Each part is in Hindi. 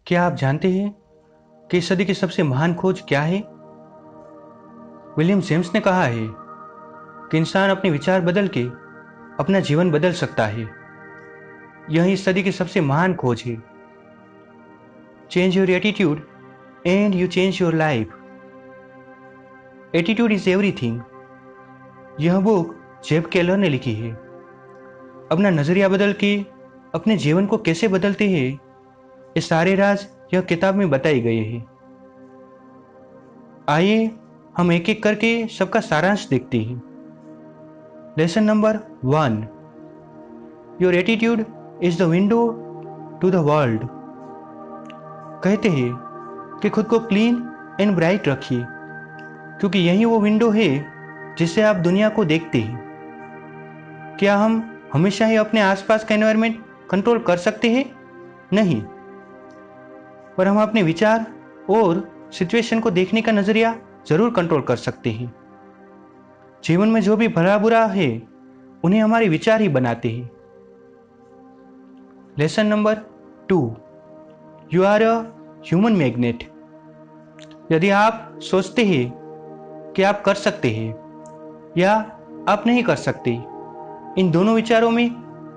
क्या आप जानते हैं कि इस सदी की सबसे महान खोज क्या है? विलियम जेम्स ने कहा है कि इंसान अपने विचार बदल के अपना जीवन बदल सकता है। यह इस सदी की सबसे महान खोज है। Change your attitude and you change your life. Attitude is everything. यह बुक जेब केलर ने लिखी है। अपना नजरिया बदल के अपने जीवन को कैसे बदलते हैं, ये सारे राज यह किताब में बताए गए हैं। आइए हम एक एक करके सबका सारांश देखते हैं। Lesson number 1, your attitude is the window to the world. कहते हैं कि खुद को क्लीन एंड ब्राइट रखिए, क्योंकि यही वो विंडो है जिससे आप दुनिया को देखते हैं। क्या हम हमेशा ही अपने आसपास का एनवायरनमेंट कंट्रोल कर सकते हैं? नहीं, पर हम अपने विचार और सिचुएशन को देखने का नजरिया जरूर कंट्रोल कर सकते हैं। जीवन में जो भी भला बुरा है, उन्हें हमारे विचार ही बनाते हैं। Lesson number 2, you are a human magnet. यदि आप सोचते हैं कि आप कर सकते हैं या आप नहीं कर सकते, इन दोनों विचारों में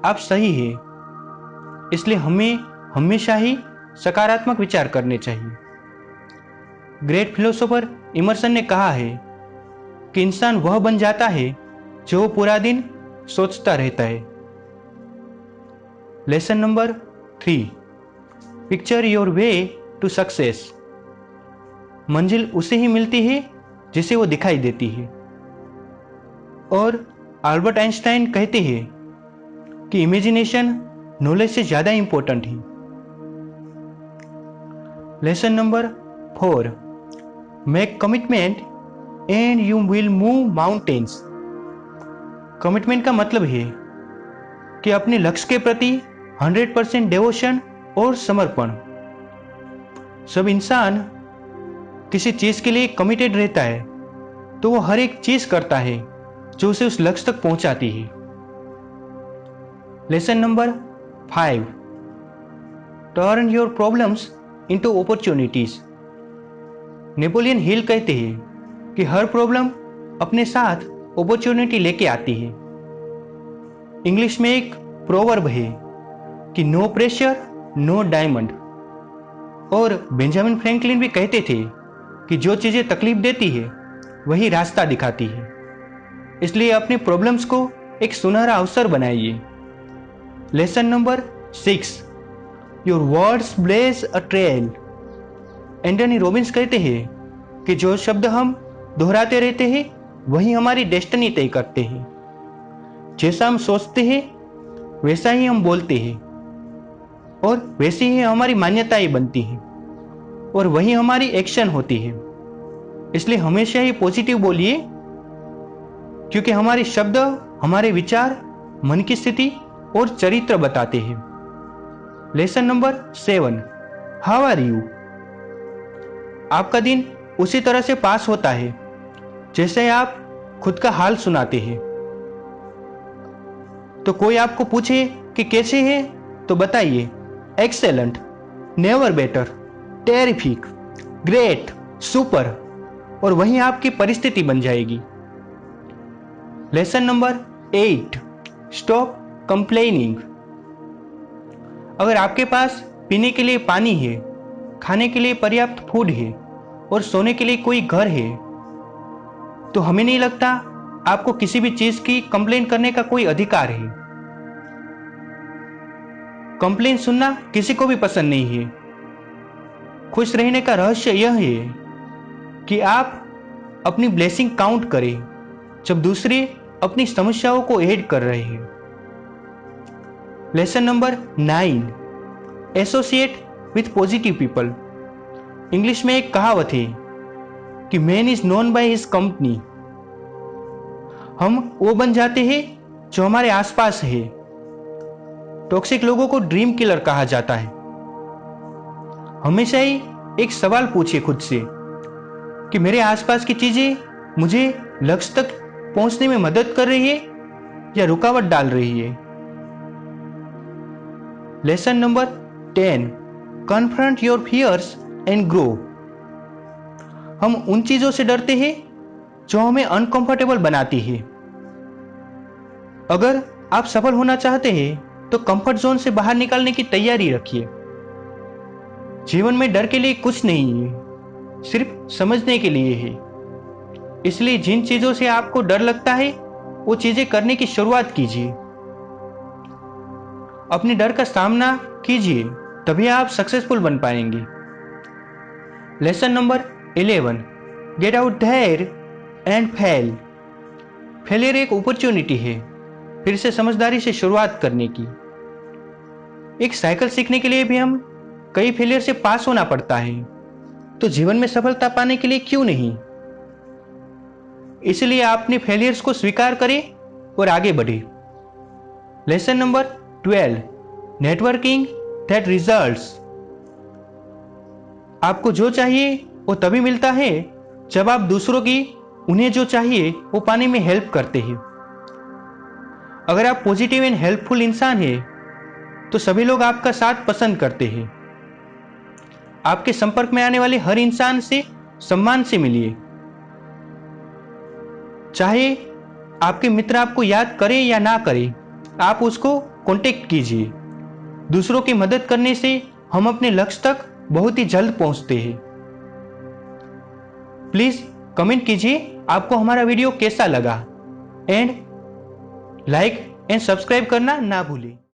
आप सही हैं। इसलिए हमें हमेशा ही सकारात्मक विचार करने चाहिए। ग्रेट फिलोसोफर इमर्सन ने कहा है कि इंसान वह बन जाता है जो पूरा दिन सोचता रहता है। Lesson number 3, picture your way to success. मंजिल उसे ही मिलती है जिसे वो दिखाई देती है। और अल्बर्ट आइंस्टाइन कहते हैं कि इमेजिनेशन नॉलेज से ज्यादा इंपॉर्टेंट है। Lesson number 4, make commitment and you will move mountains. Commitment का मतलब है कि अपने लक्ष्य के प्रति 100% डिवोशन और समर्पण। सब इंसान किसी चीज के लिए कमिटेड रहता है, तो वो हर एक चीज करता है जो उसे उस लक्ष्य तक पहुंचाती है। Lesson number 5, turn your problems into opportunities. Napoleon Hill कहते हैं कि हर प्रॉब्लम अपने साथ अपॉर्चुनिटी लेके आती है। इंग्लिश में एक प्रोवर्ब है कि नो प्रेशर नो डायमंड। और बेंजामिन फ्रैंकलिन भी कहते थे कि जो चीजें तकलीफ देती है वही रास्ता दिखाती है। इसलिए अपने प्रॉब्लम्स को एक सुनहरा अवसर बनाइए। Lesson number 6, your words blaze a trail. Anthony Robbins कहते हैं कि जो शब्द हम दोहराते रहते हैं वही हमारी डेस्टिनी तय करते हैं। जैसा हम सोचते हैं वैसा ही हम बोलते हैं, और वैसी ही हमारी मान्यताएं बनती हैं, और वही हमारी एक्शन होती है। इसलिए हमेशा ही पॉजिटिव बोलिए, क्योंकि हमारे शब्द हमारे विचार, मन की स्थिति और चरित्र बताते हैं। Lesson number 7, how are you. आपका दिन उसी तरह से पास होता है जैसे आप खुद का हाल सुनाते हैं। तो कोई आपको पूछे कि कैसे हैं, तो बताइए excellent, never better, terrific, great, super, और वही आपकी परिस्थिति बन जाएगी। Lesson number 8, stop complaining. अगर आपके पास पीने के लिए पानी है, खाने के लिए पर्याप्त फूड है और सोने के लिए कोई घर है, तो हमें नहीं लगता आपको किसी भी चीज की कंप्लेन करने का कोई अधिकार है। कंप्लेन सुनना किसी को भी पसंद नहीं है। खुश रहने का रहस्य यह है कि आप अपनी ब्लेसिंग काउंट करें जब दूसरे अपनी समस्याओं को ऐड कर रहे हैं। Lesson number 9, associate with positive people. English में एक कहावत है कि man is known by his company. हम वो बन जाते हैं जो हमारे आसपास है। टॉक्सिक लोगों को ड्रीम किलर कहा जाता है। हमेशा ही एक सवाल पूछिए खुद से कि मेरे आसपास की चीजें मुझे लक्ष्य तक पहुंचने में मदद कर रही है या रुकावट डाल रही है। Lesson number 10, confront your fears and grow. हम उन चीजों से डरते हैं जो हमें अनकंफर्टेबल बनाती है। अगर आप सफल होना चाहते हैं तो कंफर्ट जोन से बाहर निकालने की तैयारी रखिए। जीवन में डर के लिए कुछ नहीं है, सिर्फ समझने के लिए है। इसलिए जिन चीजों से आपको डर लगता है वो चीजें करने की शुरुआत कीजिए। अपने डर का सामना कीजिए, तभी आप सक्सेसफुल बन पाएंगे। Lesson number 11, get out there and fail. Failure एक अपॉर्चुनिटी है फिर से समझदारी से शुरुआत करने की। एक साइकिल सीखने के लिए भी हम कई फेलियर से पास होना पड़ता है, तो जीवन में सफलता पाने के लिए क्यों नहीं। इसलिए आप अपने फेलियर्स को स्वीकार करें और आगे बढ़े। Lesson number 12, networking that results. आपको जो चाहिए वो तभी मिलता है जब आप दूसरों की उन्हें जो चाहिए वो पाने में हेल्प करते हैं। अगर आप पॉजिटिव एंड हेल्पफुल इंसान हैं तो सभी लोग आपका साथ पसंद करते हैं। आपके संपर्क में आने वाले हर इंसान से सम्मान से मिलिए। चाहे आपके मित्र आपको याद करें या ना करें, आप उसको कांटेक्ट कीजिए। दूसरों की मदद करने से हम अपने लक्ष्य तक बहुत ही जल्द पहुंचते हैं। प्लीज कमेंट कीजिए आपको हमारा वीडियो कैसा लगा एंड लाइक एंड सब्सक्राइब करना ना भूलें।